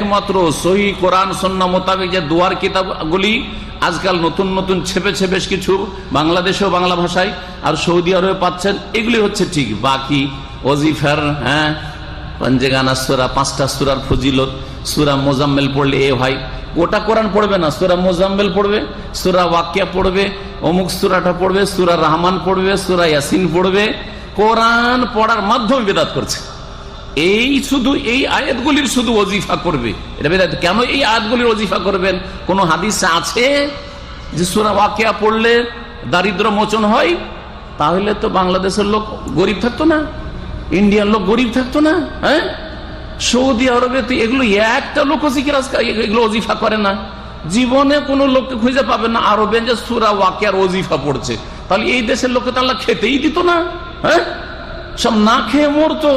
একমাত্র সহিহ কোরআন সুন্নাহ মোতাবেক যে দোয়ার কিতাবগুলি আজকাল নতুন নতুন ছেপেছে বেশ কিছু, বাংলাদেশেও বাংলা ভাষায় আর সৌদি আরবে পাচ্ছেন, এগুলি হচ্ছে ঠিক। বাকি ওজিফার পঞ্জেগানা সূরা, 5টা সূরার ফজিলত, সূরা মুজাম্মিল পড়লে এ ভাই গোটা কোরআন পড়বে না, সূরা মুজাম্মিল পড়বে, সূরা ওয়াকিয়া পড়বে, অমুক সূরাটা পড়বে, সূরা রহমান পড়বে, সূরা ইয়াসিন পড়বে। কোরআন পড়ার মাধ্যমে বিদআত করছে। এই শুধু এই আয়াতগুলির শুধু ওজিফা করবে, এটা বিদআত। কেন এই আয়াতগুলির ওজিফা করবেন? কোন হাদিসে আছে যে সূরা ওয়াকিয়া পড়লে দারিদ্র মোচন হয়? তাহলে তো বাংলাদেশের লোক গরিব থাকতো না, ইন্ডিয়ান লোক গরিব থাকতো না। হ্যাঁ, সৌদি আরবে তো এগুলো একটা লোক এগুলো ওজিফা করে না, জীবনে কোনো লোককে খুঁজে পাবেন না আরবে যে সূরা ওয়াকিয়ার ওজিফা পড়ছে। তাহলে এই দেশের লোককে তো আল্লাহ খেতেই দিত না, হ্যাঁ, সব না খেয়ে মরতো।